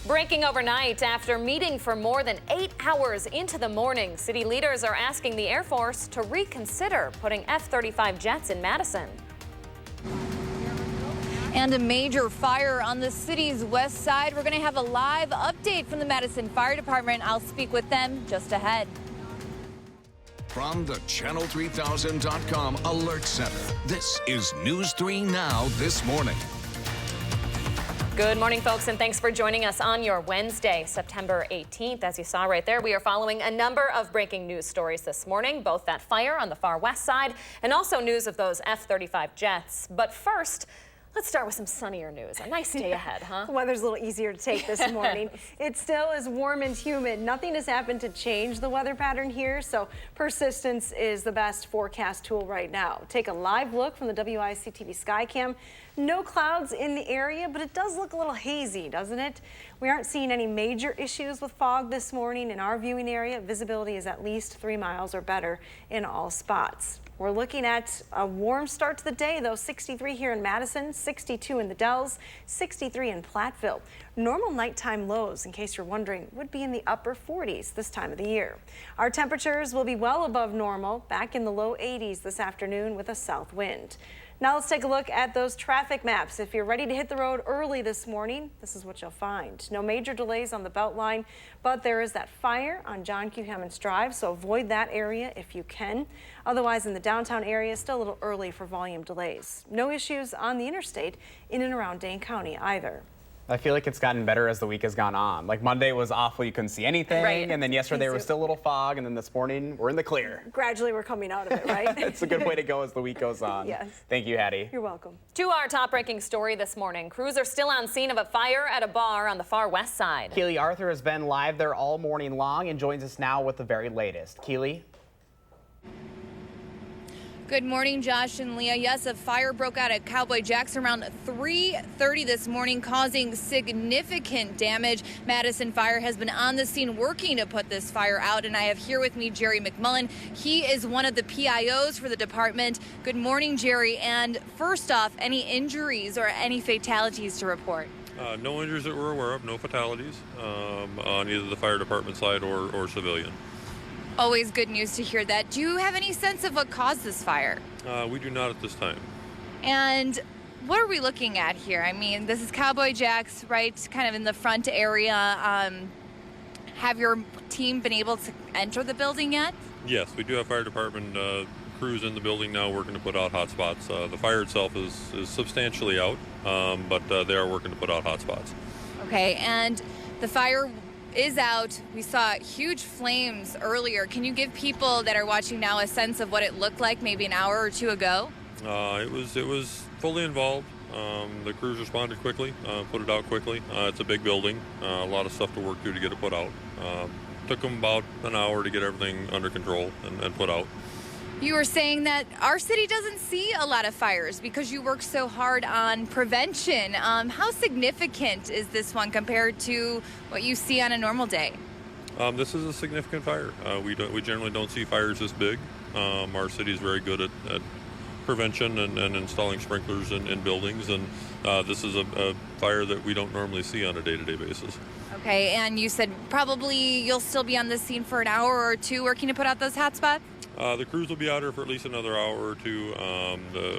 Breaking overnight after meeting for more than 8 hours into the morning, city leaders are asking the Air Force to reconsider putting F-35 jets in Madison. And a major fire on the city's west side. We're going to have a live update from the Madison Fire Department. I'll speak with them just ahead. From the Channel3000.com Alert Center, this is News 3 Now this morning. Good morning, folks, and thanks for joining us on your Wednesday, September 18th. As you saw right there, we are following a number of breaking news stories this morning, both that fire on the far west side and also news of those F-35 jets. But first, let's start with some sunnier news. A nice day ahead, huh? The weather's a little easier to take this morning. It still is warm and humid. Nothing has happened to change the weather pattern here, so persistence is the best forecast tool right now. Take a live look from the WISC-TV Skycam. No clouds in the area, but it does look a little hazy, doesn't it? We aren't seeing any major issues with fog this morning in our viewing area. Visibility is at least 3 miles or better in all spots. We're looking at a warm start to the day, though. 63 here in Madison, 62 in the Dells, 63 in Platteville. Normal nighttime lows, in case you're wondering, would be in the upper 40s this time of the year. Our temperatures will be well above normal, back in the low 80s this afternoon with a south wind. Now let's take a look at those traffic maps. If you're ready to hit the road early this morning, this is what you'll find. No major delays on the Beltline, but there is that fire on John Q. Hemmons Drive, so avoid that area if you can. Otherwise, in the downtown area, still a little early for volume delays. No issues on the interstate in and around Dane County either. I feel like it's gotten better as the week has gone on. Like Monday was awful, you couldn't see anything, right. And then yesterday there was still a little fog, and then this morning we're in the clear. Gradually we're coming out of it, right? It's a good way to go as the week goes on. Yes. Thank you, Hattie. You're welcome. To our top-breaking story this morning, crews are still on scene of a fire at a bar on the far west side. Keely Arthur has been live there all morning long and joins us now with the very latest. Keely? Good morning, Josh and Leah. Yes, a fire broke out at Cowboy Jack's around 3:30 this morning, causing significant damage. Madison Fire has been on the scene working to put this fire out, and I have here with me Jerry McMullen. He is one of the PIOs for the department. Good morning, Jerry. And first off, any injuries or any fatalities to report? No injuries that we're aware of, no fatalities on either the fire department side or civilian. Always good news to hear that. Do you have any sense of what caused this fire? We do not at this time. And what are we looking at here? I mean, this is Cowboy Jack's, right, kind of in the front area. Have your team been able to enter the building yet? Yes, we do have fire department crews in the building now working to put out hot spots. The fire itself is substantially out, but they are working to put out hot spots. Okay, and the fire is out. We saw huge flames earlier. Can you give people that are watching now a sense of what it looked like maybe an hour or two ago? It was fully involved. The crews responded quickly, put it out quickly. It's a big building, a lot of stuff to work through to get it put out. Took them about an hour to get everything under control and put out. You were saying that our city doesn't see a lot of fires because you work so hard on prevention. How significant is this one compared to what you see on a normal day? This is a significant fire. We generally don't see fires this big. Our city is very good at prevention and installing sprinklers in buildings, and this is a fire that we don't normally see on a day-to-day basis. Okay, and you said probably you'll still be on the scene for an hour or two working to put out those hot spots? The crews will be out here for at least another hour or two.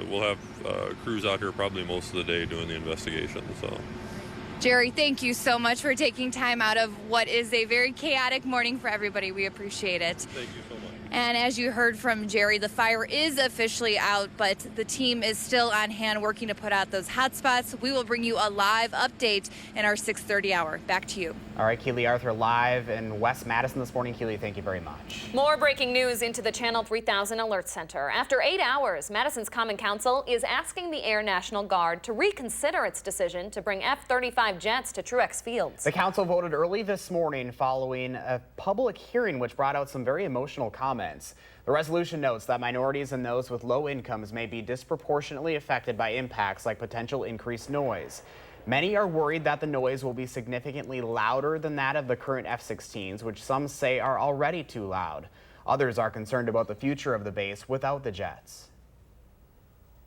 We'll have crews out here probably most of the day doing the investigation. So, Jerry, thank you so much for taking time out of what is a very chaotic morning for everybody. We appreciate it. Thank you so much. And as you heard from Jerry, the fire is officially out, but the team is still on hand working to put out those hot spots. We will bring you a live update in our 6:30 hour. Back to you. All right, Keely Arthur live in West Madison this morning. Keely, thank you very much. More breaking news into the Channel 3000 Alert Center. After 8 hours, Madison's Common Council is asking the Air National Guard to reconsider its decision to bring F-35 jets to Truex Fields. The council voted early this morning following a public hearing which brought out some very emotional comments. The resolution notes that minorities and those with low incomes may be disproportionately affected by impacts like potential increased noise. Many are worried that the noise will be significantly louder than that of the current F-16s, which some say are already too loud. Others are concerned about the future of the base without the jets.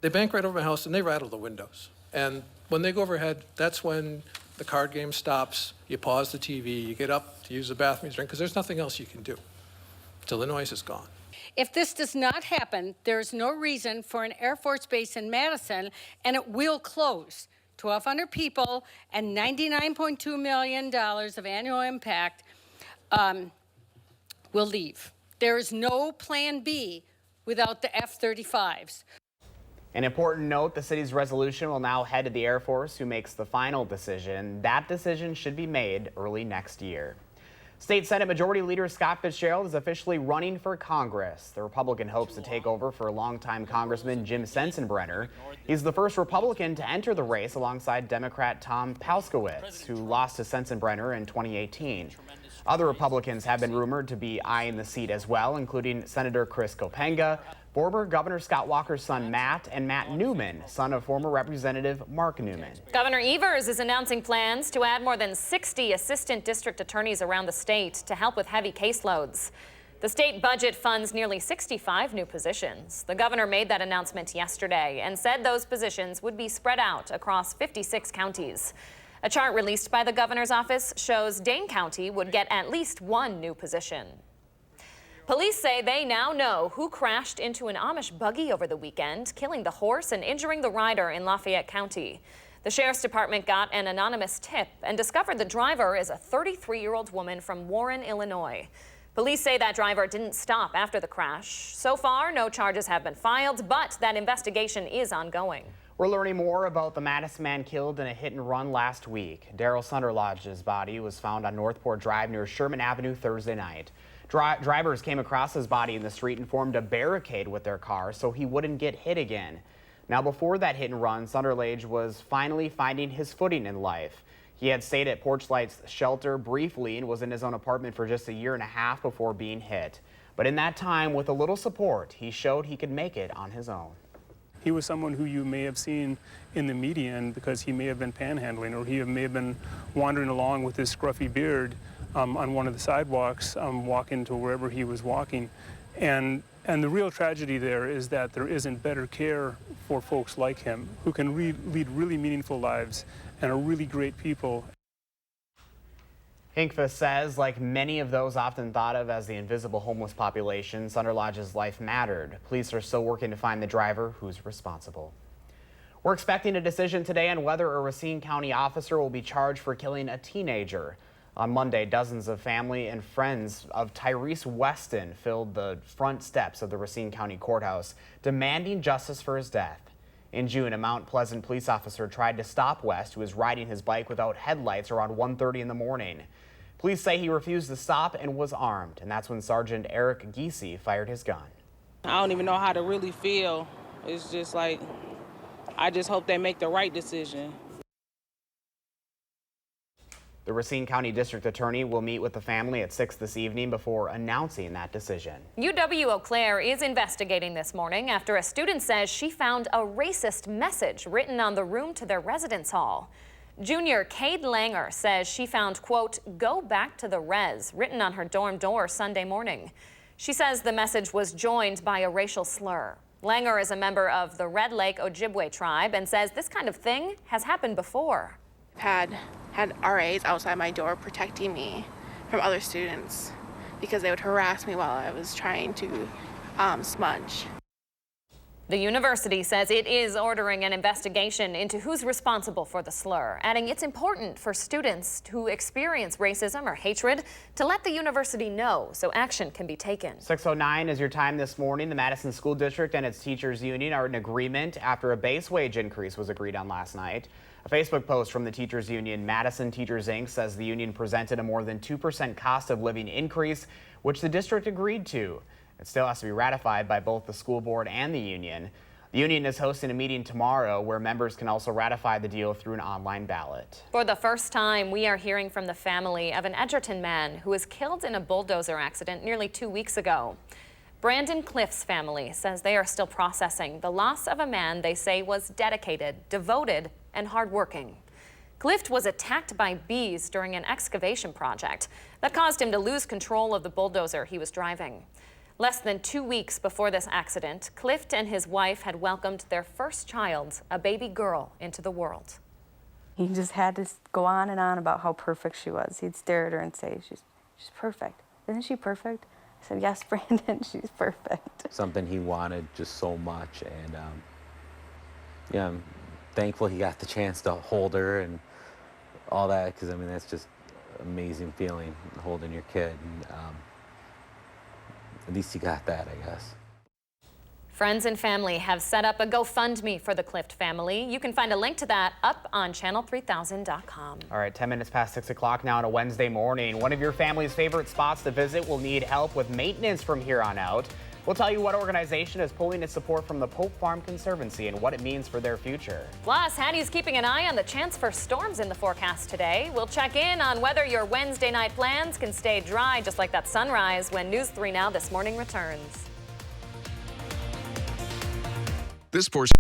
They bank right over my house and they rattle the windows. And when they go overhead, that's when the card game stops, you pause the TV, you get up to use the bathroom, drink, because there's nothing else you can do until the noise is gone. If this does not happen, there's no reason for an Air Force base in Madison, and it will close. 1,200 people and $99.2 million of annual impact will leave. There is no plan B without the F-35s. An important note, the city's resolution will now head to the Air Force, who makes the final decision. That decision should be made early next year. State Senate Majority Leader Scott Fitzgerald is officially running for Congress. The Republican hopes to take over for longtime Congressman Jim Sensenbrenner. He's the first Republican to enter the race alongside Democrat Tom Palskowitz, who lost to Sensenbrenner in 2018. Other Republicans have been rumored to be eyeing the seat as well, including Senator Chris Kopenga, former Governor Scott Walker's son Matt, and Matt Newman, son of former Representative Mark Newman. Governor Evers is announcing plans to add more than 60 assistant district attorneys around the state to help with heavy caseloads. The state budget funds nearly 65 new positions. The governor made that announcement yesterday and said those positions would be spread out across 56 counties. A chart released by the governor's office shows Dane County would get at least one new position. Police say they now know who crashed into an Amish buggy over the weekend, killing the horse and injuring the rider in Lafayette County. The sheriff's department got an anonymous tip and discovered the driver is a 33-year-old woman from Warren, Illinois. Police say that driver didn't stop after the crash. So far, no charges have been filed, but that investigation is ongoing. We're learning more about the Madison man killed in a hit and run last week. Daryl Sunderlodge's body was found on Northport Drive near Sherman Avenue Thursday night. Drivers came across his body in the street and formed a barricade with their car so he wouldn't get hit again. Now, before that hit and run, Sunderlodge was finally finding his footing in life. He had stayed at Porchlight's shelter briefly and was in his own apartment for just a year and a half before being hit. But in that time, with a little support, he showed he could make it on his own. He was someone who you may have seen in the media, and because he may have been panhandling, or he may have been wandering along with his scruffy beard on one of the sidewalks, walking to wherever he was walking. And the real tragedy there is that there isn't better care for folks like him who can lead really meaningful lives and are really great people. Hinkfa says, like many of those often thought of as the invisible homeless population, Sunderlodge's life mattered. Police are still working to find the driver who's responsible. We're expecting a decision today on whether a Racine County officer will be charged for killing a teenager. On Monday, dozens of family and friends of Tyrese Weston filled the front steps of the Racine County Courthouse, demanding justice for his death. In June, a Mount Pleasant police officer tried to stop West, who was riding his bike without headlights around 1:30 in the morning. Police say he refused to stop and was armed, and that's when Sergeant Eric Giese fired his gun. I don't even know how to really feel. It's just like, I just hope they make the right decision. The Racine County District Attorney will meet with the family at 6 this evening before announcing that decision. UW-Eau Claire is investigating this morning after a student says she found a racist message written on the room to their residence hall. Junior Cade Langer says she found, quote, "Go back to the res," written on her dorm door Sunday morning. She says the message was joined by a racial slur. Langer is a member of the Red Lake Ojibwe tribe and says this kind of thing has happened before. Had RAs outside my door protecting me from other students because they would harass me while I was trying to smudge. The university says it is ordering an investigation into who's responsible for the slur, adding it's important for students who experience racism or hatred to let the university know so action can be taken. 6:09 is your time this morning. The Madison School District and its teachers union are in agreement after a base wage increase was agreed on last night. A Facebook post from the teachers union, Madison Teachers Inc., says the union presented a more than 2% cost of living increase, which the district agreed to. It still has to be ratified by both the school board and the union. The union is hosting a meeting tomorrow where members can also ratify the deal through an online ballot. For the first time, we are hearing from the family of an Edgerton man who was killed in a bulldozer accident nearly 2 weeks ago. Brandon Cliff's family says they are still processing the loss of a man they say was dedicated, devoted, and hardworking. Cliff was attacked by bees during an excavation project that caused him to lose control of the bulldozer he was driving. Less than 2 weeks before this accident, Clift and his wife had welcomed their first child, a baby girl, into the world. He just had to go on and on about how perfect she was. He'd stare at her and say, she's perfect. Isn't she perfect? I said, yes, Brandon, she's perfect. Something he wanted just so much, and yeah, I'm thankful he got the chance to hold her and all that, because I mean, that's just an amazing feeling, holding your kid. And, at least he got that, I guess. Friends and family have set up a GoFundMe for the Clift family. You can find a link to that up on channel3000.com. All right, 10 minutes past 6 o'clock now on a Wednesday morning. One of your family's favorite spots to visit will need help with maintenance from here on out. We'll tell you what organization is pulling its support from the Pope Farm Conservancy and what it means for their future. Plus, Hattie's keeping an eye on the chance for storms in the forecast today. We'll check in on whether your Wednesday night plans can stay dry just like that sunrise when News 3 Now This Morning returns. This portion.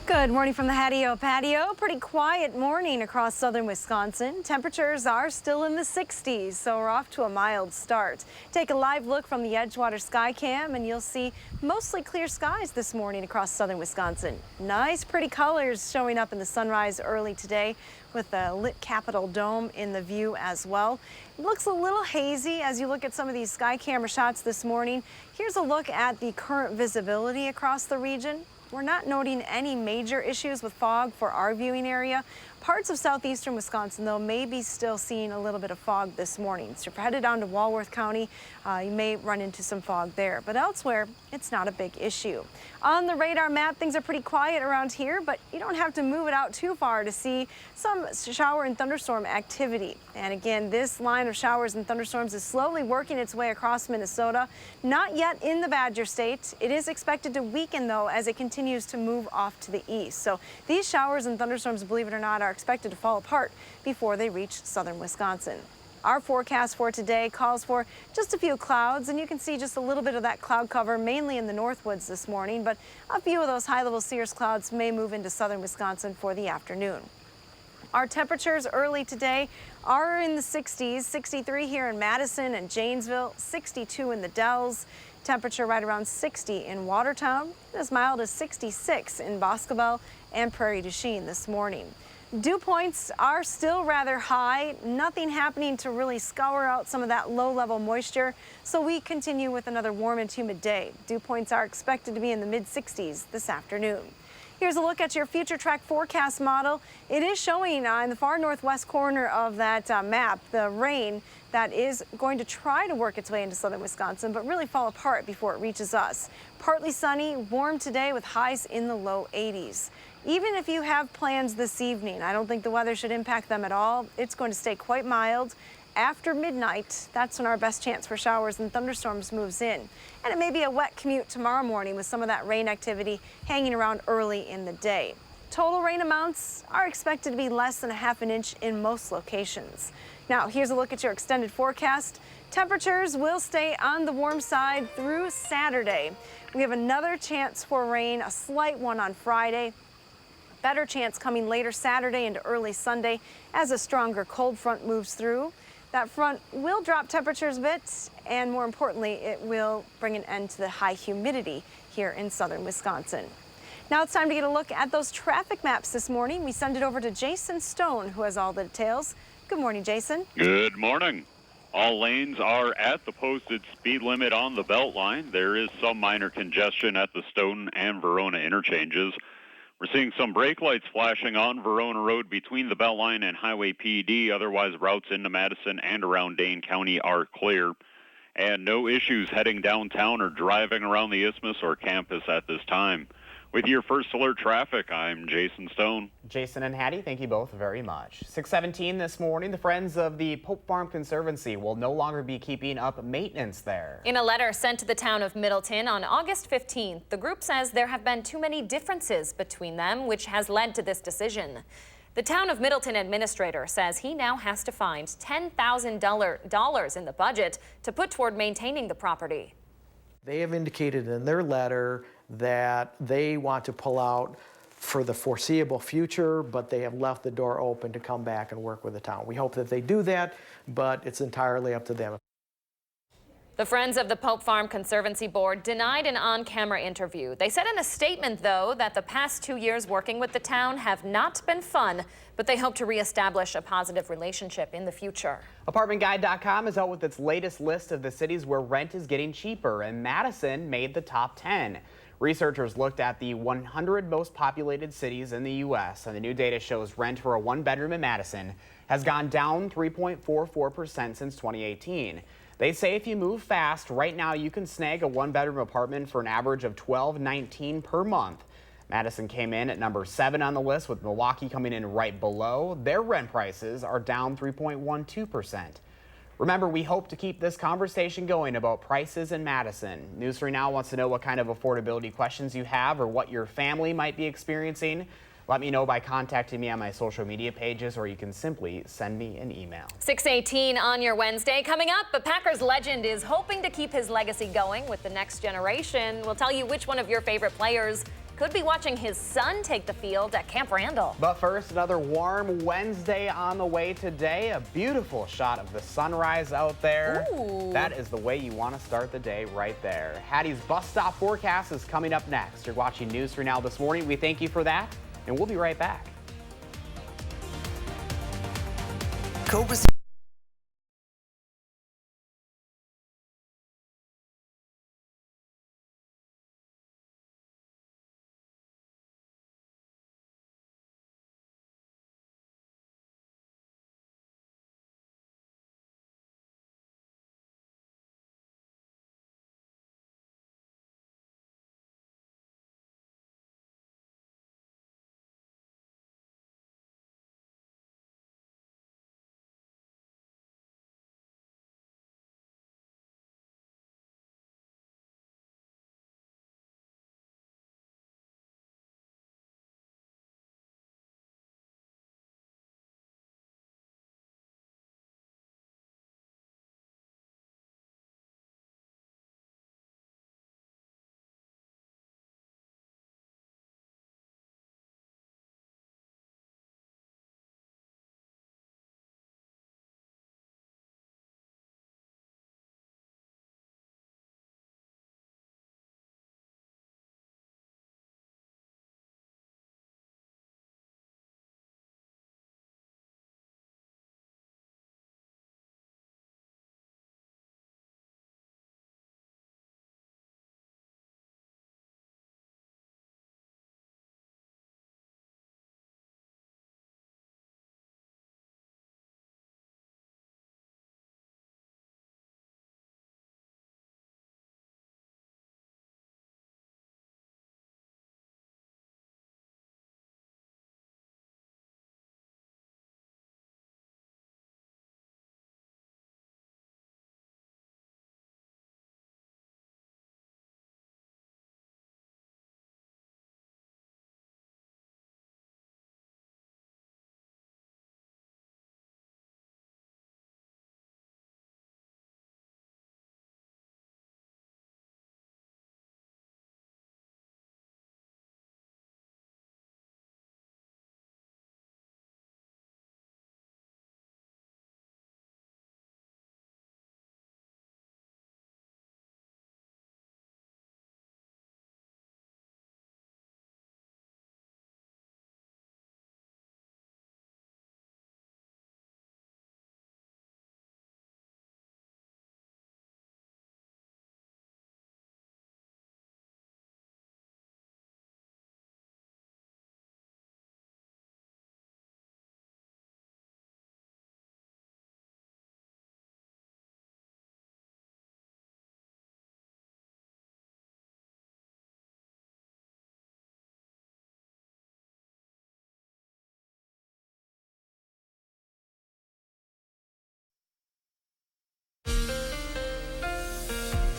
Good morning from the Hattie-O patio. Pretty quiet morning across southern Wisconsin. Temperatures are still in the 60s, so we're off to a mild start. Take a live look from the Edgewater Sky Cam and you'll see mostly clear skies this morning across southern Wisconsin. Nice pretty colors showing up in the sunrise early today with the lit Capitol Dome in the view as well. It looks a little hazy as you look at some of these sky camera shots this morning. Here's a look at the current visibility across the region. We're not noting any major issues with fog for our viewing area. Parts of southeastern Wisconsin, though, may be still seeing a little bit of fog this morning. So if you're headed down to Walworth County, you may run into some fog there. But elsewhere, it's not a big issue. On the radar map, things are pretty quiet around here, but you don't have to move it out too far to see some shower and thunderstorm activity. And again, this line of showers and thunderstorms is slowly working its way across Minnesota. Not yet in the Badger State. It is expected to weaken, though, as it continues to move off to the east. So these showers and thunderstorms, believe it or not, are expected to fall apart before they reach southern Wisconsin. Our forecast for today calls for just a few clouds, and you can see just a little bit of that cloud cover mainly in the Northwoods this morning, but a few of those high-level cirrus clouds may move into southern Wisconsin for the afternoon. Our temperatures early today are in the 60s, 63 here in Madison and Janesville, 62 in the Dells, temperature right around 60 in Watertown, as mild as 66 in Boscobel and Prairie du Chien this morning. Dew points are still rather high, nothing happening to really scour out some of that low-level moisture, so we continue with another warm and humid day. Dew points are expected to be in the mid-60s this afternoon. Here's a look at your future track forecast model. It is showing in the far northwest corner of that map the rain that is going to try to work its way into southern Wisconsin, but really fall apart before it reaches us. Partly sunny, warm today with highs in the low 80s. Even if you have plans this evening, I don't think the weather should impact them at all. It's going to stay quite mild. After midnight, that's when our best chance for showers and thunderstorms moves in. And it may be a wet commute tomorrow morning with some of that rain activity hanging around early in the day. Total rain amounts are expected to be less than ½ an inch in most locations. Now, here's a look at your extended forecast. Temperatures will stay on the warm side through Saturday. We have another chance for rain, a slight one on Friday. Better chance coming later Saturday into early Sunday as a stronger cold front moves through. That front will drop temperatures a bit, and more importantly, it will bring an end to the high humidity here in southern Wisconsin. Now it's time to get a look at those traffic maps this morning. We send it over to Jason Stone, who has all the details. Good morning, Jason. Good morning. All lanes are at the posted speed limit on the Beltline. There is some minor congestion at the Stoughton and Verona interchanges. We're seeing some brake lights flashing on Verona Road between the Beltline and Highway PD. Otherwise, routes into Madison and around Dane County are clear. And no issues heading downtown or driving around the Isthmus or campus at this time. With your First Alert traffic, I'm Jason Stone. Jason and Hattie, thank you both very much. 6:17 this morning, the Friends of the Pope Farm Conservancy will no longer be keeping up maintenance there. In a letter sent to the town of Middleton on August 15th, the group says there have been too many differences between them, which has led to this decision. The town of Middleton administrator says he now has to find $10,000 in the budget to put toward maintaining the property. They have indicated in their letter that they want to pull out for the foreseeable future, but they have left the door open to come back and work with the town. We hope that they do that, but it's entirely up to them. The Friends of the Pope Farm Conservancy Board denied an on-camera interview. They said in a statement, though, that the past 2 years working with the town have not been fun, but they hope to reestablish a positive relationship in the future. ApartmentGuide.com is out with its latest list of the cities where rent is getting cheaper, and Madison made the top 10. Researchers looked at the 100 most populated cities in the U.S., and the new data shows rent for a one-bedroom in Madison has gone down 3.44% since 2018. They say if you move fast, right now you can snag a one-bedroom apartment for an average of $12.19 per month. Madison came in at number 7 on the list, with Milwaukee coming in right below. Their rent prices are down 3.12%. Remember, we hope to keep this conversation going about prices in Madison. News 3 Now wants to know what kind of affordability questions you have or what your family might be experiencing. Let me know by contacting me on my social media pages, or you can simply send me an email. 6:18 on your Wednesday. Coming up, a Packers legend is hoping to keep his legacy going with the next generation. We'll tell you which one of your favorite players could be watching his son take the field at Camp Randall. But first, another warm Wednesday on the way today. A beautiful shot of the sunrise out there. Ooh. That is the way you want to start the day right there. Hattie's bus stop forecast is coming up next. You're watching News 3 Now this morning. We thank you for that, and we'll be right back. Cobra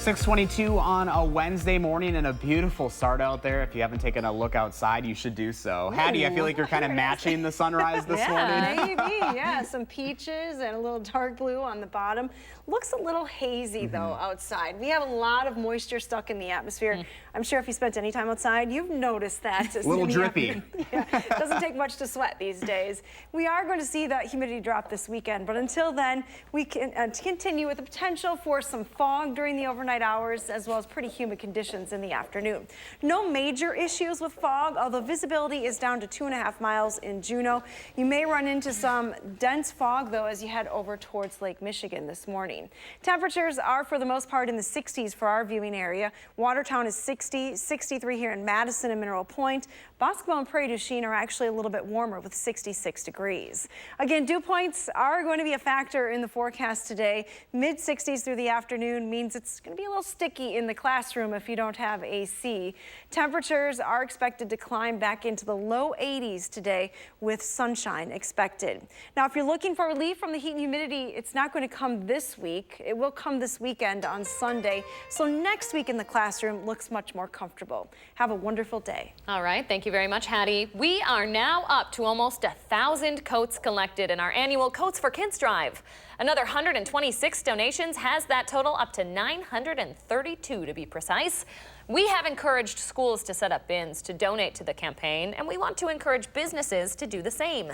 6:22 on a Wednesday morning and a beautiful start out there. If you haven't taken a look outside, you should do so. Hattie, I feel like you're kind of matching the sunrise this morning. Maybe, yeah. Some peaches and a little dark blue on the bottom. Looks a little hazy, though, outside. We have a lot of moisture stuck in the atmosphere. I'm sure if you spent any time outside, you've noticed that. A little drippy. Yeah, it doesn't take much to sweat these days. We are going to see that humidity drop this weekend, but until then, we can continue with the potential for some fog during the overnight hours, as well as pretty humid conditions in the afternoon. No major issues with fog, although visibility is down to 2.5 miles in Juneau. You may run into some dense fog, though, as you head over towards Lake Michigan this morning. Temperatures are, for the most part, in the 60s for our viewing area. Watertown is 60, 63 here in Madison and Mineral Point. Boscobel and Prairie du Chien are actually a little bit warmer with 66 degrees. Again, dew points are going to be a factor in the forecast today. Mid-60s through the afternoon means it's going to be a little sticky in the classroom if you don't have AC. Temperatures are expected to climb back into the low 80s today with sunshine expected. Now, if you're looking for relief from the heat and humidity, it's not going to come this week. It will come this weekend on Sunday. So next week in the classroom looks much more comfortable. Have a wonderful day. All right. Thank you very much, Hattie. We are now up to almost 1,000 coats collected in our annual Coats for Kids drive. Another 126 donations has that total up to 932 to be precise. We have encouraged schools to set up bins to donate to the campaign, and we want to encourage businesses to do the same.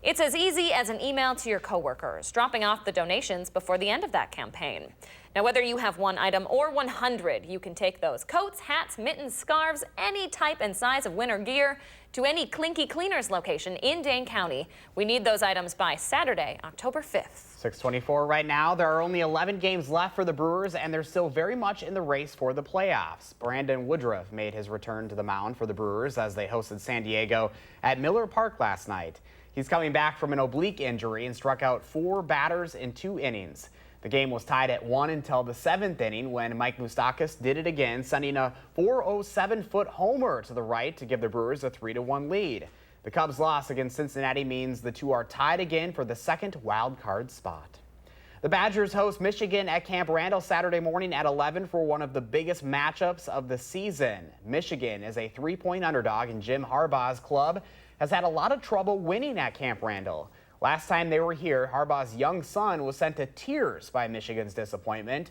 It's as easy as an email to your coworkers, dropping off the donations before the end of that campaign. Now, whether you have one item or 100, you can take those coats, hats, mittens, scarves, any type and size of winter gear to any Clinky Cleaners location in Dane County. We need those items by Saturday, October 5th. 6:24 right now. There are only 11 games left for the Brewers, and they're still very much in the race for the playoffs. Brandon Woodruff made his return to the mound for the Brewers as they hosted San Diego at Miller Park last night. He's coming back from an oblique injury and struck out 4 batters in 2 innings. The game was tied at 1 until the 7th inning when Mike Moustakas did it again, sending a 407-foot homer to the right to give the Brewers a 3-1 lead. The Cubs' loss against Cincinnati means the two are tied again for the second wild card spot. The Badgers host Michigan at Camp Randall Saturday morning at 11 for one of the biggest matchups of the season. Michigan is a 3-point underdog, and Jim Harbaugh's club has had a lot of trouble winning at Camp Randall. Last time they were here, Harbaugh's young son was sent to tears by Michigan's disappointment.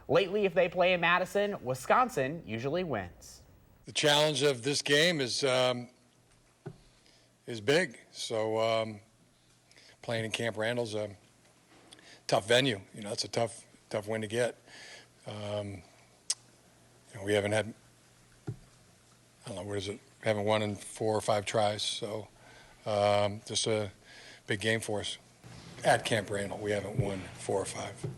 Lately, if they play in Madison, Wisconsin usually wins. The challenge of this game is big. So playing in Camp Randall's a tough venue. You know, it's a tough win to get. We haven't had, I don't know, what is it? We haven't won in 4 or 5 tries. So just a big game for us. At Camp Randall, we haven't won 4 or 5 of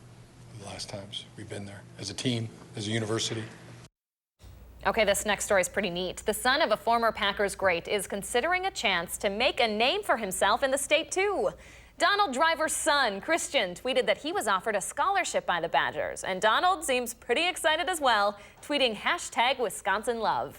the last times we've been there as a team, as a university. Okay, this next story is pretty neat. The son of a former Packers great is considering a chance to make a name for himself in the state, too. Donald Driver's son, Christian, tweeted that he was offered a scholarship by the Badgers, and Donald seems pretty excited as well, tweeting #WisconsinLove.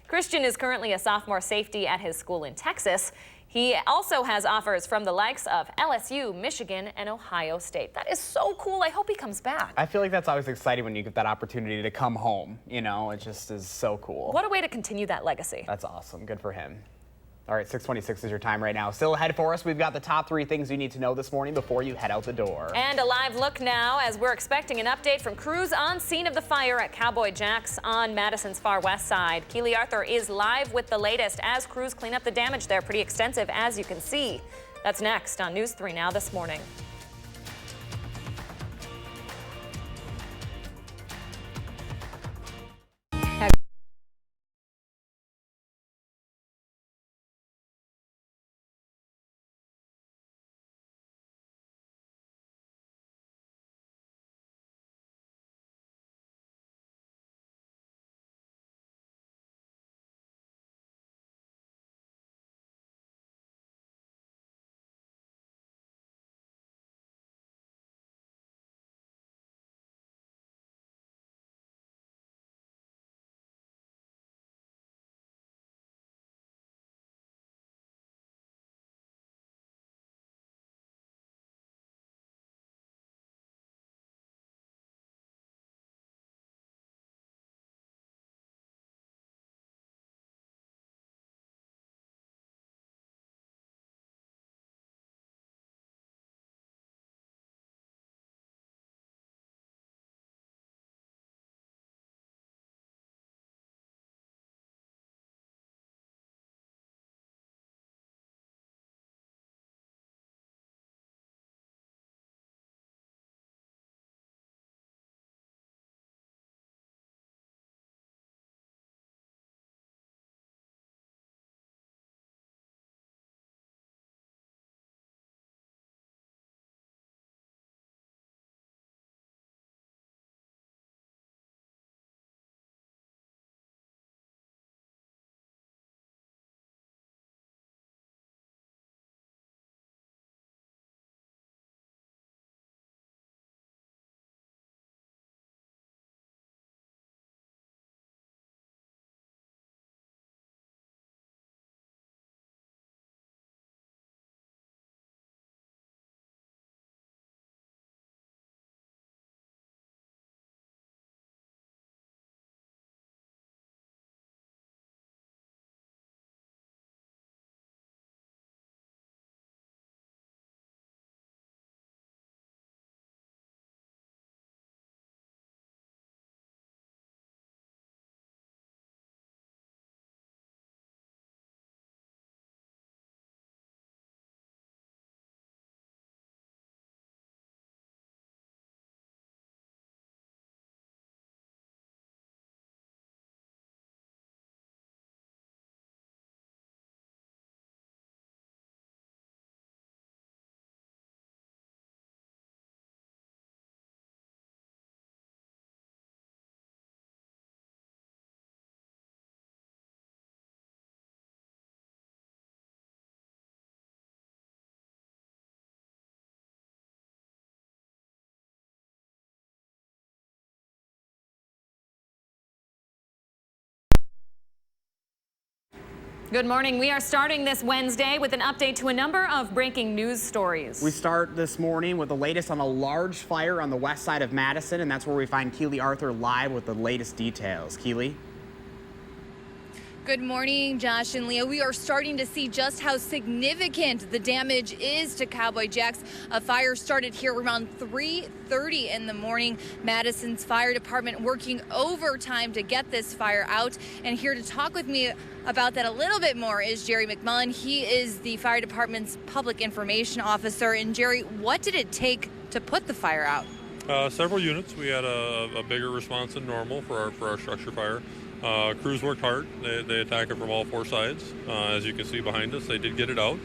Christian is currently a sophomore safety at his school in Texas. He also has offers from the likes of LSU, Michigan, and Ohio State. That is so cool. I hope he comes back. I feel like that's always exciting when you get that opportunity to come home. You know, it just is so cool. What a way to continue that legacy. That's awesome. Good for him. All right, 6:26 is your time right now. Still ahead for us, we've got the top 3 things you need to know this morning before you head out the door. And a live look now as we're expecting an update from crews on scene of the fire at Cowboy Jack's on Madison's far west side. Keely Arthur is live with the latest as crews clean up the damage there. Pretty extensive, as you can see. That's next on News 3 Now this morning. Good morning. We are starting this Wednesday with an update to a number of breaking news stories. We start this morning with the latest on a large fire on the west side of Madison, and that's where we find Keely Arthur live with the latest details. Keely? Good morning, Josh and Leah. We are starting to see just how significant the damage is to Cowboy Jack's. A fire started here around 3:30 in the morning. Madison's fire department working overtime to get this fire out. And here to talk with me about that a little bit more is Jerry McMullen. He is the fire department's public information officer. And Jerry, what did it take to put the fire out? Several units. We had a bigger response than normal for our structure fire. Crews worked hard. They attacked it from all four sides. As you can see behind us, they did get it out.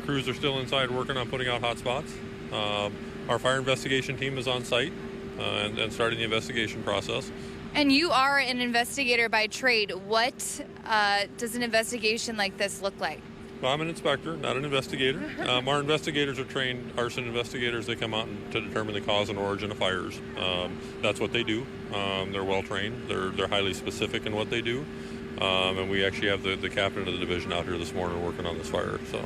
Crews are still inside working on putting out hot spots. Our fire investigation team is on site and starting the investigation process. And you are an investigator by trade. What does an investigation like this look like? Well, I'm an inspector, not an investigator. Our investigators are trained arson investigators. They come out to determine the cause and origin of fires. That's what they do. They're well trained. They're highly specific in what they do. And we actually have the captain of the division out here this morning working on this fire. So.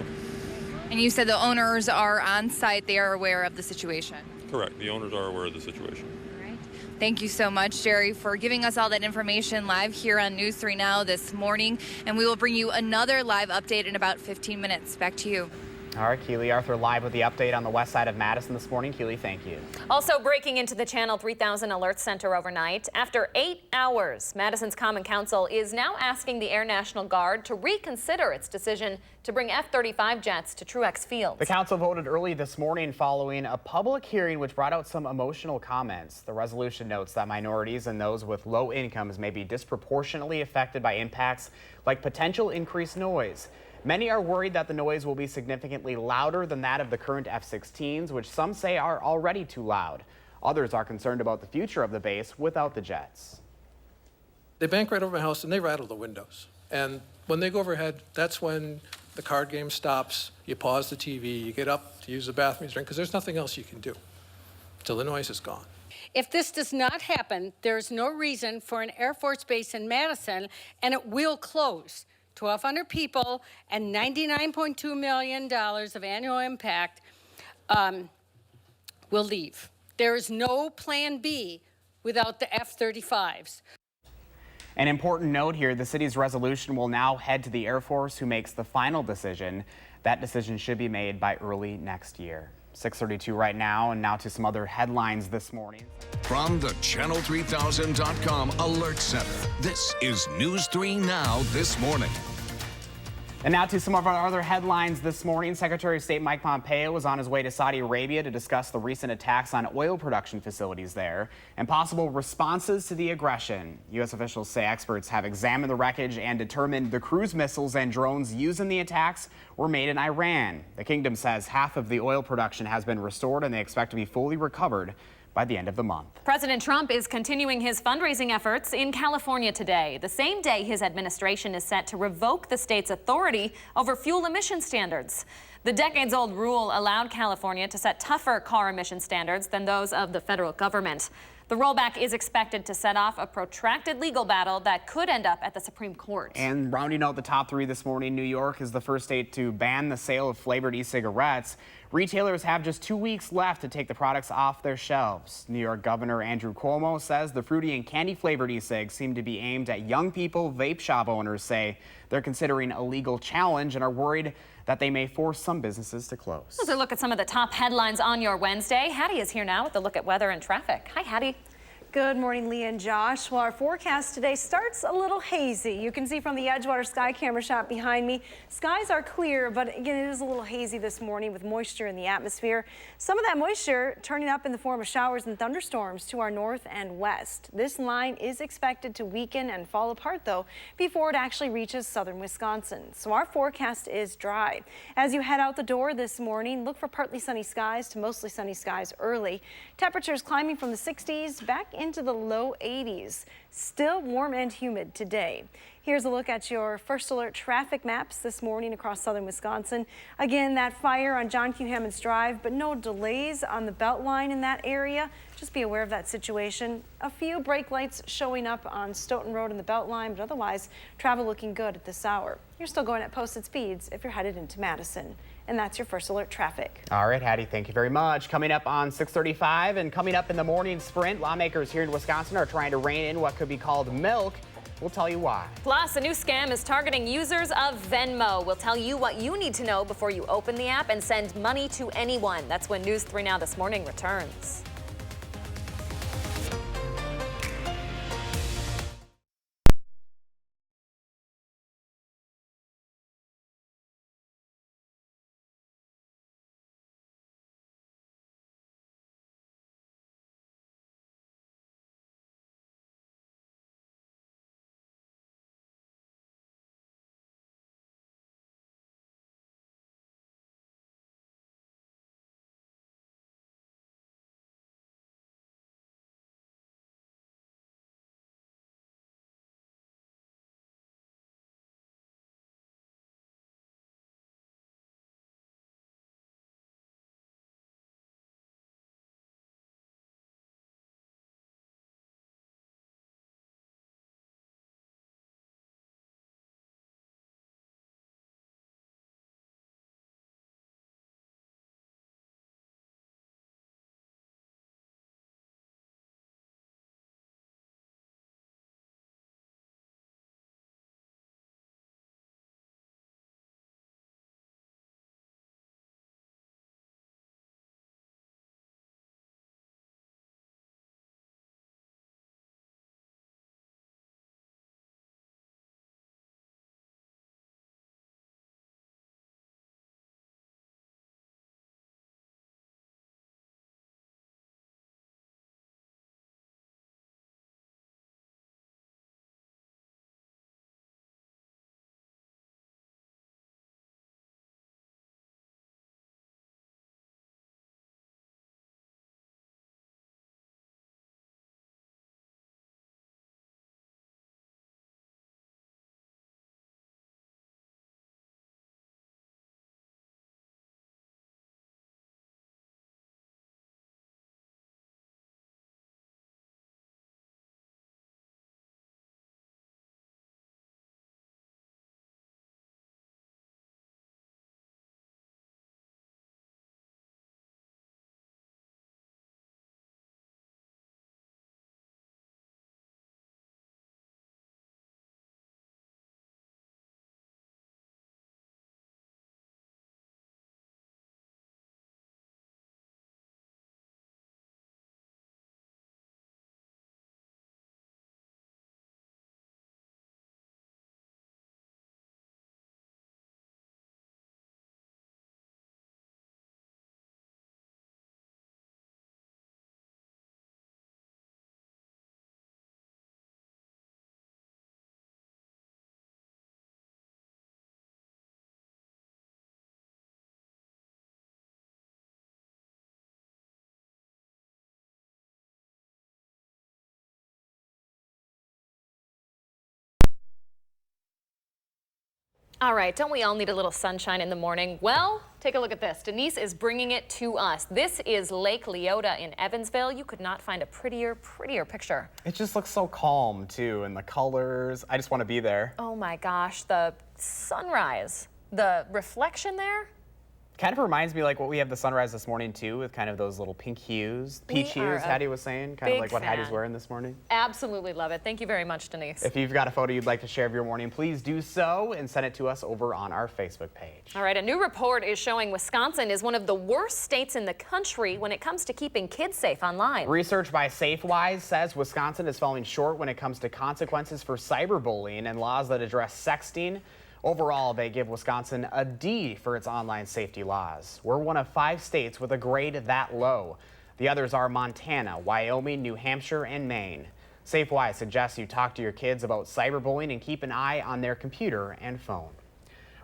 And you said the owners are on site. They are aware of the situation. Correct. The owners are aware of the situation. Thank you so much, Jerry, for giving us all that information live here on News 3 Now this morning. And we will bring you another live update in about 15 minutes. Back to you. All right, Keely Arthur live with the update on the west side of Madison this morning. Keely, thank you. Also breaking into the Channel 3000 Alert Center overnight. After 8 hours, Madison's Common Council is now asking the Air National Guard to reconsider its decision to bring F-35 jets to Truex Field. The council voted early this morning following a public hearing which brought out some emotional comments. The resolution notes that minorities and those with low incomes may be disproportionately affected by impacts like potential increased noise. Many are worried that the noise will be significantly louder than that of the current F-16s, which some say are already too loud. Others are concerned about the future of the base without the jets. They bank right over my house and they rattle the windows. And when they go overhead, that's when the card game stops, you pause the TV, you get up to use the bathroom, because there's nothing else you can do until the noise is gone. If this does not happen, there's no reason for an Air Force base in Madison, and it will close. 1,200 people and $99.2 million of annual impact will leave. There is no plan B without the F-35s. An important note here, the city's resolution will now head to the Air Force, who makes the final decision. That decision should be made by early next year. 6:32 right now, and now to some other headlines this morning. From the Channel3000.com Alert Center, this is News 3 Now this morning. And now to some of our other headlines this morning. Secretary of State Mike Pompeo was on his way to Saudi Arabia to discuss the recent attacks on oil production facilities there and possible responses to the aggression. U.S. officials say experts have examined the wreckage and determined the cruise missiles and drones used in the attacks were made in Iran. The kingdom says half of the oil production has been restored and they expect to be fully recovered by the end of the month. President Trump is continuing his fundraising efforts in California today, the same day his administration is set to revoke the state's authority over fuel emission standards. The decades-old rule allowed California to set tougher car emission standards than those of the federal government. The rollback is expected to set off a protracted legal battle that could end up at the Supreme Court. And rounding out the top three this morning, New York is the first state to ban the sale of flavored e-cigarettes. Retailers have just 2 weeks left to take the products off their shelves. New York Governor Andrew Cuomo says the fruity and candy flavored e-cigs seem to be aimed at young people. Vape shop owners say they're considering a legal challenge and are worried that they may force some businesses to close. Let's look at some of the top headlines on your Wednesday. Hattie is here now with a look at weather and traffic. Hi, Hattie. Good morning, Leah and Josh. Well, our forecast today starts a little hazy. You can see from the Edgewater sky camera shot behind me, skies are clear, but again, it is a little hazy this morning with moisture in the atmosphere. Some of that moisture turning up in the form of showers and thunderstorms to our north and west. This line is expected to weaken and fall apart, though, before it actually reaches southern Wisconsin. So our forecast is dry. As you head out the door this morning, look for partly sunny skies to mostly sunny skies early. Temperatures climbing from the 60s back into the low 80s. Still warm and humid today. Here's a look at your first alert traffic maps this morning across southern Wisconsin. Again, that fire on John Q. Hammonds Drive, but no delays on the Beltline in that area. Just be aware of that situation. A few brake lights showing up on Stoughton Road in the Beltline, but otherwise travel looking good at this hour. You're still going at posted speeds if you're headed into Madison. And that's your first alert traffic. All right, Hattie, thank you very much. Coming up on 6:35 and coming up in the morning sprint, lawmakers here in Wisconsin are trying to rein in what could be called milk. We'll tell you why. Plus, a new scam is targeting users of Venmo. We'll tell you what you need to know before you open the app and send money to anyone. That's when News 3 Now This Morning returns. All right, don't we all need a little sunshine in the morning? Well, take a look at this. Denise is bringing it to us. This is Lake Leota in Evansville. You could not find a prettier picture. It just looks so calm, too, and the colors. I just want to be there. Oh my gosh, the sunrise, the reflection there. Kind of reminds me like what we have the sunrise this morning too, with kind of those little pink hues, peach hues, Hattie was saying, kind of like what Hattie's wearing this morning. Absolutely love it. Thank you very much, Denise. If you've got a photo you'd like to share of your morning, please do so and send it to us over on our Facebook page. All right, a new report is showing Wisconsin is one of the worst states in the country when it comes to keeping kids safe online. Research by SafeWise says Wisconsin is falling short when it comes to consequences for cyberbullying and laws that address sexting. Overall, they give Wisconsin a D for its online safety laws. We're one of 5 states with a grade that low. The others are Montana, Wyoming, New Hampshire, and Maine. SafeWise suggests you talk to your kids about cyberbullying and keep an eye on their computer and phone.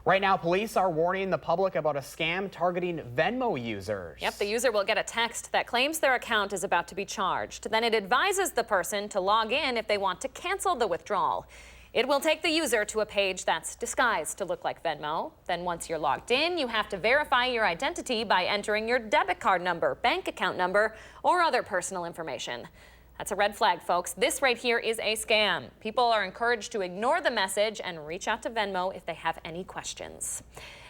Right now, police are warning the public about a scam targeting Venmo users. Yep, the user will get a text that claims their account is about to be charged. Then it advises the person to log in if they want to cancel the withdrawal. It will take the user to a page that's disguised to look like Venmo. Then once you're logged in, you have to verify your identity by entering your debit card number, bank account number, or other personal information. That's a red flag, folks. This right here is a scam. People are encouraged to ignore the message and reach out to Venmo if they have any questions.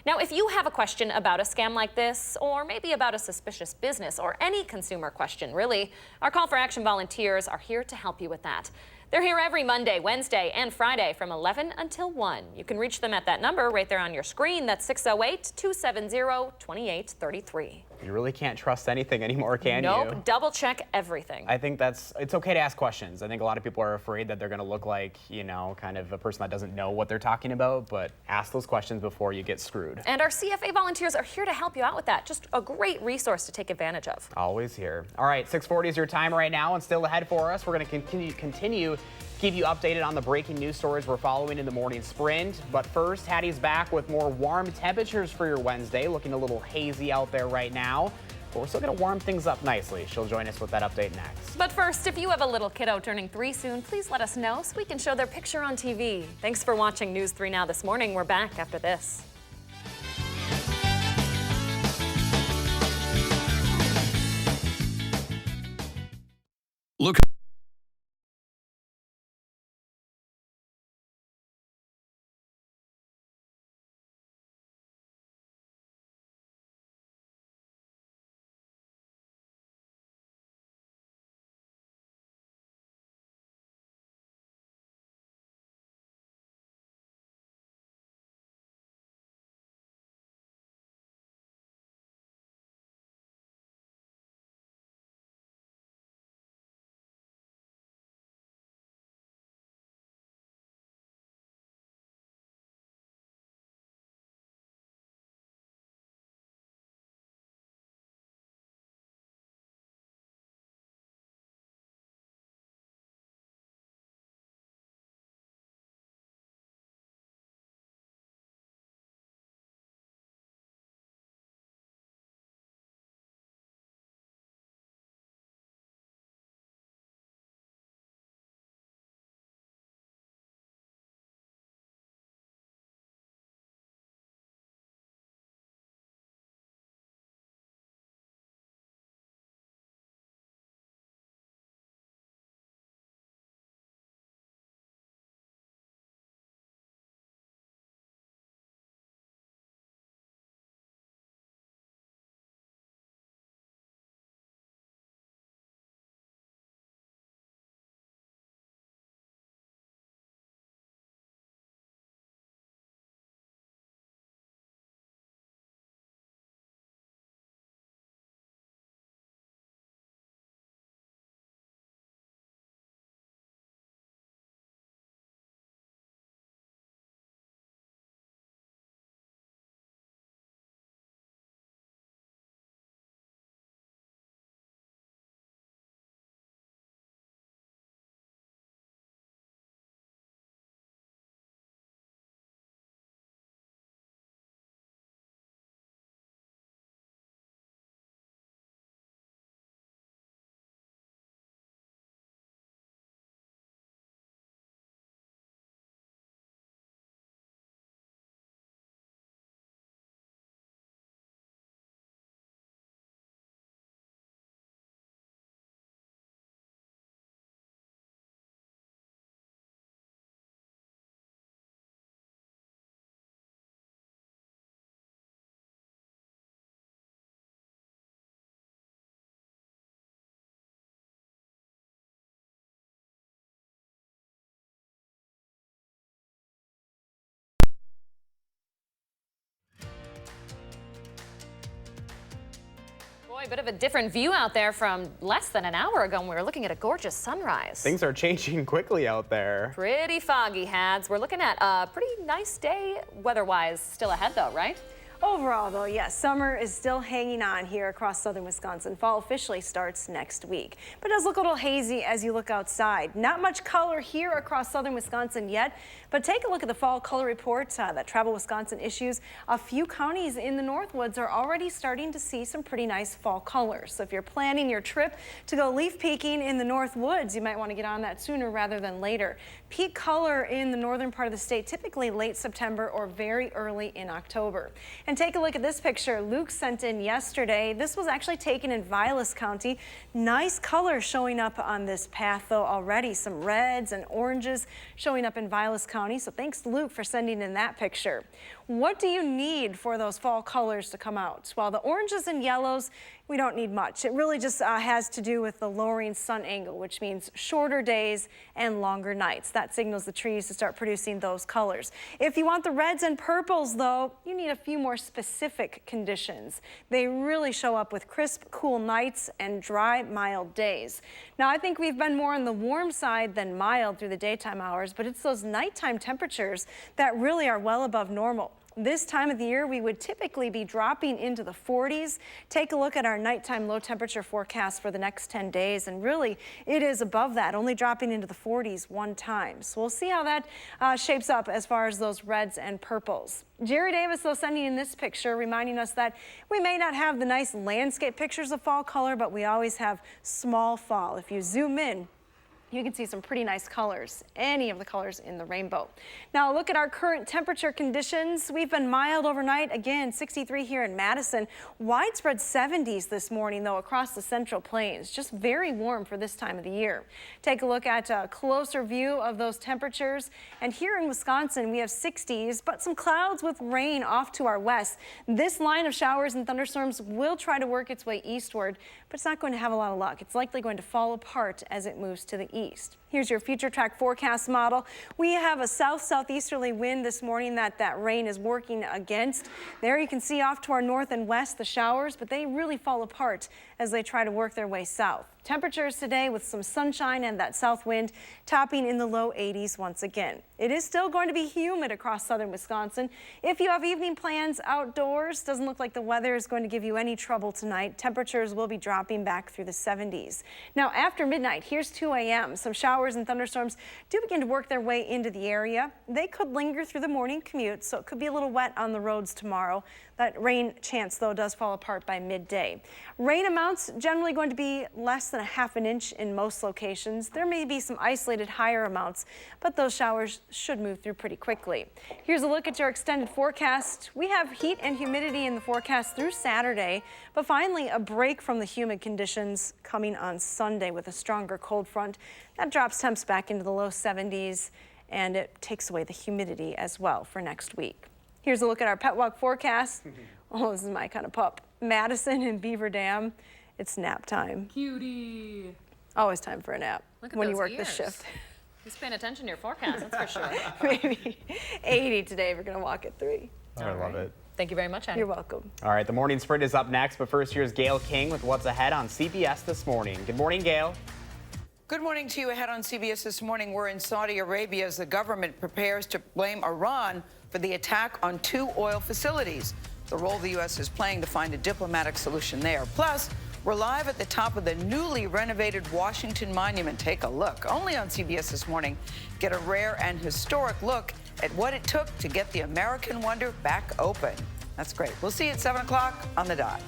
Now, if you have a question about a scam like this, or maybe about a suspicious business, or any consumer question, really, our Call for Action volunteers are here to help you with that. They're here every Monday, Wednesday, and Friday from 11 until 1. You can reach them at that number right there on your screen. That's 608-270-2833. You really can't trust anything anymore, can you? Nope, double check everything. I think it's okay to ask questions. I think a lot of people are afraid that they're going to look like, you know, kind of a person that doesn't know what they're talking about, but ask those questions before you get screwed. And our CFA volunteers are here to help you out with that. Just a great resource to take advantage of. Always here. All right, 6:40 is your time right now, and still ahead for us. We're going to continue to keep you updated on the breaking news stories we're following in the morning sprint. But first, Hattie's back with more warm temperatures for your Wednesday. Looking a little hazy out there right now, but we're still going to warm things up nicely. She'll join us with that update next. But first, if you have a little kiddo turning 3 soon, please let us know so we can show their picture on TV. Thanks for watching News 3 Now this morning. We're back after this. Look. Boy, a bit of a different view out there from less than an hour ago when we were looking at a gorgeous sunrise. Things are changing quickly out there. Pretty foggy, Hads. We're looking at a pretty nice day weather-wise still ahead, though, right? Overall, though, yes, summer is still hanging on here across southern Wisconsin. Fall officially starts next week, but it does look a little hazy as you look outside. Not much color here across southern Wisconsin yet, but take a look at the fall color report that Travel Wisconsin issues. A few counties in the Northwoods are already starting to see some pretty nice fall colors. So if you're planning your trip to go leaf peeking in the Northwoods, you might want to get on that sooner rather than later. Peak color in the northern part of the state, typically late September or very early in October. And take a look at this picture Luke sent in yesterday. This was actually taken in Vilas County. Nice color showing up on this path though already. Some reds and oranges showing up in Vilas County. So thanks Luke for sending in that picture. What do you need for those fall colors to come out? Well, the oranges and yellows, we don't need much. It really just has to do with the lowering sun angle, which means shorter days and longer nights. That signals the trees to start producing those colors. If you want the reds and purples, though, you need a few more specific conditions. They really show up with crisp, cool nights and dry, mild days. Now, I think we've been more on the warm side than mild through the daytime hours, but it's those nighttime temperatures that really are well above normal. This time of the year, we would typically be dropping into the 40s. Take a look at our nighttime low temperature forecast for the next 10 days, and really it is above that, only dropping into the 40s one time. So we'll see how that shapes up as far as those reds and purples. Jerry Davis, though, sending in this picture, reminding us that we may not have the nice landscape pictures of fall color, but we always have small fall. If you zoom in, you can see some pretty nice colors, any of the colors in the rainbow. Now look at our current temperature conditions. We've been mild overnight, again 63 here in Madison. Widespread 70s this morning though across the Central Plains, just very warm for this time of the year. Take a look at a closer view of those temperatures, and here in Wisconsin we have 60s, but some clouds with rain off to our west. This line of showers and thunderstorms will try to work its way eastward, but it's not going to have a lot of luck. It's likely going to fall apart as it moves to the east. Here's your future track forecast model. We have a south-southeasterly wind this morning that rain is working against. There you can see off to our north and west the showers, but they really fall apart as they try to work their way south. Temperatures today with some sunshine and that south wind topping in the low 80s once again. It is still going to be humid across southern Wisconsin. If you have evening plans outdoors, doesn't look like the weather is going to give you any trouble tonight. Temperatures will be dropping back through the 70s. Now after midnight, here's 2 a.m. Some showers and thunderstorms do begin to work their way into the area. They could linger through the morning commute, so it could be a little wet on the roads tomorrow. That rain chance, though, does fall apart by midday. Rain amounts generally going to be less than a half an inch in most locations. There may be some isolated higher amounts, but those showers should move through pretty quickly. Here's a look at your extended forecast. We have heat and humidity in the forecast through Saturday, but finally a break from the humid conditions coming on Sunday with a stronger cold front. That drops temps back into the low 70s, and it takes away the humidity as well for next week. Here's a look at our pet walk forecast. Oh, this is my kind of pup. Madison and Beaver Dam. It's nap time. Cutie. Always time for a nap Look at when those you work ears. this shift. Who's paying attention to your forecast, that's for sure. Maybe 80 today. We're going to walk at 3. I love it. Thank you very much, Annie. You're welcome. All right, the morning sprint is up next, but first here's Gail King with what's ahead on CBS This Morning. Good morning, Gail. Good morning to you. Ahead on CBS This Morning, we're in Saudi Arabia as the government prepares to blame Iran for the attack on 2 oil facilities. The role the U.S. is playing to find a diplomatic solution there. Plus, we're live at the top of the newly renovated Washington Monument. Take a look. Only on CBS This Morning. Get a rare and historic look at what it took to get the American Wonder back open. That's great. We'll see you at 7 o'clock on the dot.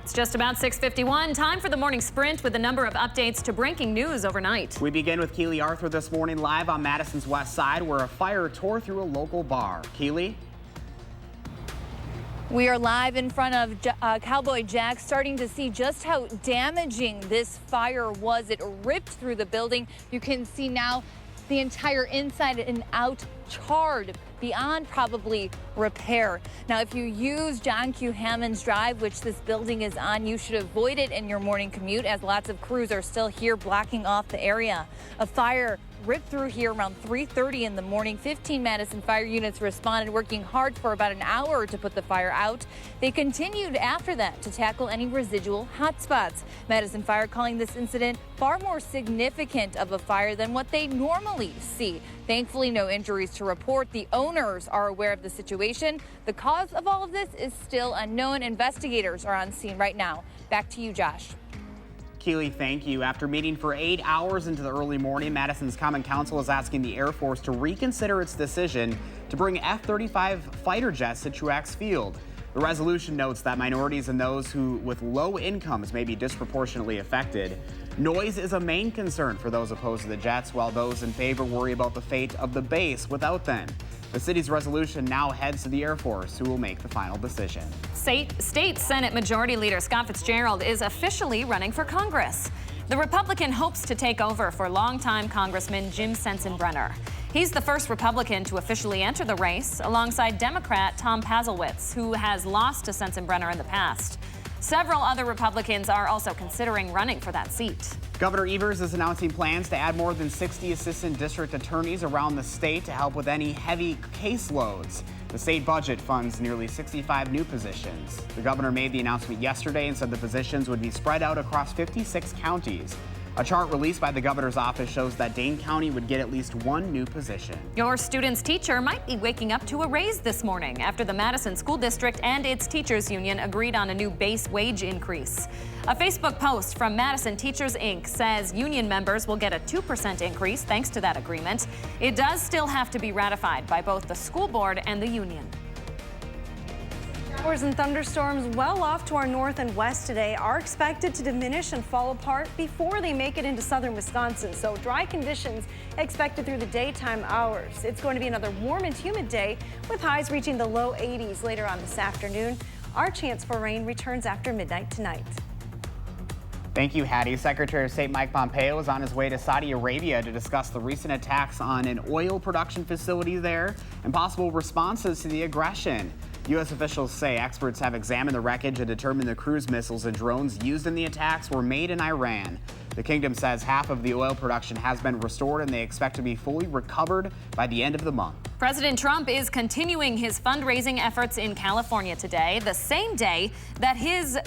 It's just about 6:51. Time for the morning sprint with a number of updates to breaking news overnight. We begin with Keely Arthur this morning live on Madison's west side where a fire tore through a local bar. Keely? We are live in front of Cowboy Jack's, starting to see just how damaging this fire was. It ripped through the building. You can see now the entire inside and out charred beyond probably repair. Now, if you use John Q. Hammond's Drive, which this building is on, you should avoid it in your morning commute as lots of crews are still here blocking off the area. A fire ripped through here around 3:30 in the morning. 15 Madison fire units responded, working hard for about an hour to put the fire out. They continued after that to tackle any residual hotspots. Madison Fire calling this incident far more significant of a fire than what they normally see. Thankfully, no injuries to report. The owners are aware of the situation. The cause of all of this is still unknown. Investigators are on scene right now. Back to you, Josh. Keely, thank you. After meeting for 8 hours into the early morning, Madison's Common Council is asking the Air Force to reconsider its decision to bring F-35 fighter jets to Truax Field. The resolution notes that minorities and those who with low incomes may be disproportionately affected. Noise is a main concern for those opposed to the jets, while those in favor worry about the fate of the base without them. The city's resolution now heads to the Air Force, who will make the final decision. State Senate Majority Leader Scott Fitzgerald is officially running for Congress. The Republican hopes to take over for longtime Congressman Jim Sensenbrenner. He's the first Republican to officially enter the race, alongside Democrat Tom Pazelwitz, who has lost to Sensenbrenner in the past. Several other Republicans are also considering running for that seat. Governor Evers is announcing plans to add more than 60 assistant district attorneys around the state to help with any heavy caseloads. The state budget funds nearly 65 new positions. The governor made the announcement yesterday and said the positions would be spread out across 56 counties. A chart released by the governor's office shows that Dane County would get at least one new position. Your student's teacher might be waking up to a raise this morning after the Madison School District and its teachers union agreed on a new base wage increase. A Facebook post from Madison Teachers Inc. says union members will get a 2% increase thanks to that agreement. It does still have to be ratified by both the school board and the union. Showers and thunderstorms well off to our north and west today are expected to diminish and fall apart before they make it into southern Wisconsin. So dry conditions expected through the daytime hours. It's going to be another warm and humid day with highs reaching the low 80s later on this afternoon. Our chance for rain returns after midnight tonight. Thank you, Hattie. Secretary of State Mike Pompeo is on his way to Saudi Arabia to discuss the recent attacks on an oil production facility there and possible responses to the aggression. U.S. officials say experts have examined the wreckage and determined the cruise missiles and drones used in the attacks were made in Iran. The kingdom says half of the oil production has been restored and they expect to be fully recovered by the end of the month. President Trump is continuing his fundraising efforts in California today, the same day that his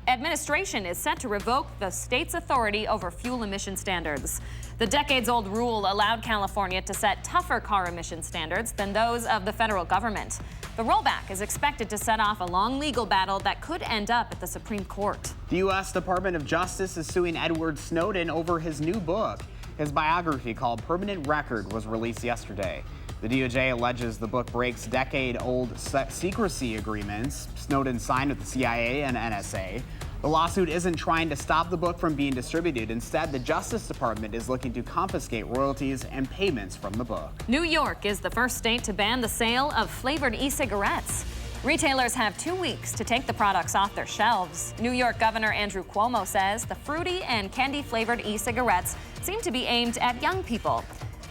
administration is set to revoke the state's authority over fuel emission standards. The decades-old rule allowed California to set tougher car emission standards than those of the federal government. The rollback is expected to set off a long legal battle that could end up at the Supreme Court. The U.S. Department of Justice is suing Edward Snowden over his new book. His biography called Permanent Record was released yesterday. The DOJ alleges the book breaks decade-old secrecy agreements Snowden signed with the CIA and NSA. The lawsuit isn't trying to stop the book from being distributed. Instead, the Justice Department is looking to confiscate royalties and payments from the book. New York is the first state to ban the sale of flavored e-cigarettes. Retailers have 2 weeks to take the products off their shelves. New York Governor Andrew Cuomo says the fruity and candy-flavored e-cigarettes seem to be aimed at young people.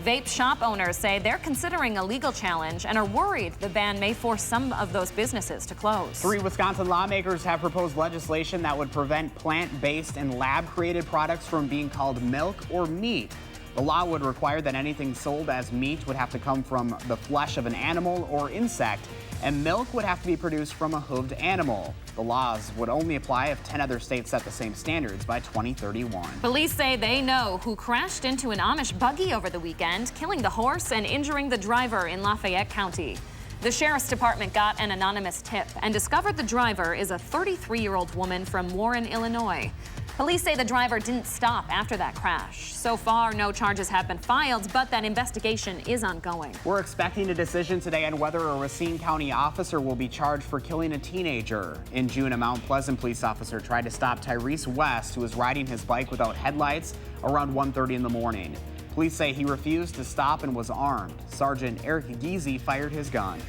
Vape shop owners say they're considering a legal challenge and are worried the ban may force some of those businesses to close. 3 Wisconsin lawmakers have proposed legislation that would prevent plant-based and lab-created products from being called milk or meat. The law would require that anything sold as meat would have to come from the flesh of an animal or insect, and milk would have to be produced from a hooved animal. The laws would only apply if 10 other states set the same standards by 2031. Police say they know who crashed into an Amish buggy over the weekend, killing the horse and injuring the driver in Lafayette County. The Sheriff's Department got an anonymous tip and discovered the driver is a 33-year-old woman from Warren, Illinois. Police say the driver didn't stop after that crash. So far, no charges have been filed, but that investigation is ongoing. We're expecting a decision today on whether a Racine County officer will be charged for killing a teenager. In June, a Mount Pleasant police officer tried to stop Tyrese West, who was riding his bike without headlights around 1:30 in the morning. Police say he refused to stop and was armed. Sergeant Eric Giese fired his gun.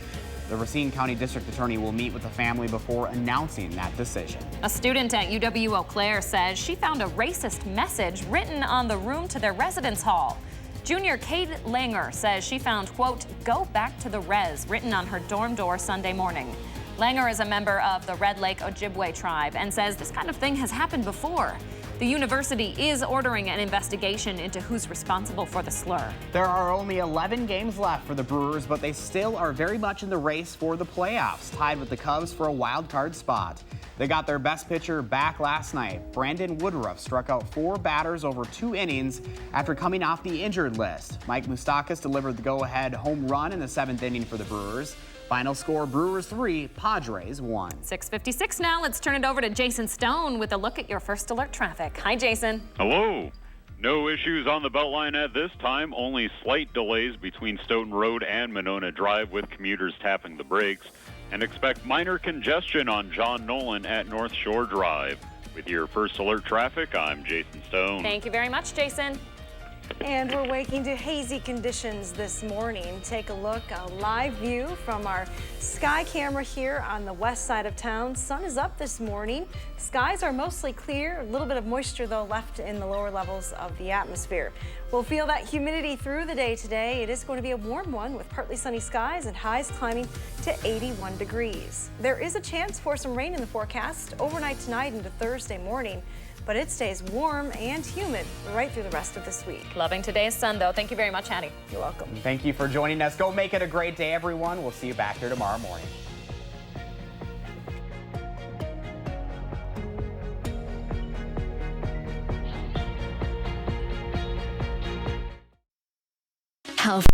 The Racine County District Attorney will meet with the family before announcing that decision. A student at UW-Eau Claire says she found a racist message written on the room to their residence hall. Junior Kate Langer says she found, quote, "Go back to the res," written on her dorm door Sunday morning. Langer is a member of the Red Lake Ojibwe tribe and says this kind of thing has happened before. The university is ordering an investigation into who's responsible for the slur. There are only 11 games left for the Brewers, but they still are very much in the race for the playoffs, tied with the Cubs for a wild card spot. They got their best pitcher back last night. Brandon Woodruff struck out 4 batters over 2 innings after coming off the injured list. Mike Moustakas delivered the go-ahead home run in the 7th inning for the Brewers. Final score, Brewers 3, Padres 1. 6:56 now. Let's turn it over to Jason Stone with a look at your First Alert traffic. Hi, Jason. Hello. No issues on the Beltline at this time, only slight delays between Stoughton Road and Monona Drive with commuters tapping the brakes. And expect minor congestion on John Nolan at North Shore Drive. With your First Alert traffic, I'm Jason Stone. Thank you very much, Jason. And we're waking to hazy conditions this morning. Take a look, a live view from our sky camera here on the west side of town. Sun is up this morning. Skies are mostly clear. A little bit of moisture, though, left in the lower levels of the atmosphere. We'll feel that humidity through the day today. It is going to be a warm one with partly sunny skies and highs climbing to 81 degrees. There is a chance for some rain in the forecast overnight tonight into Thursday morning, but it stays warm and humid right through the rest of this week. Loving today's sun, though. Thank you very much, Hattie. You're welcome. Thank you for joining us. Go make it a great day, everyone. We'll see you back here tomorrow morning. Health.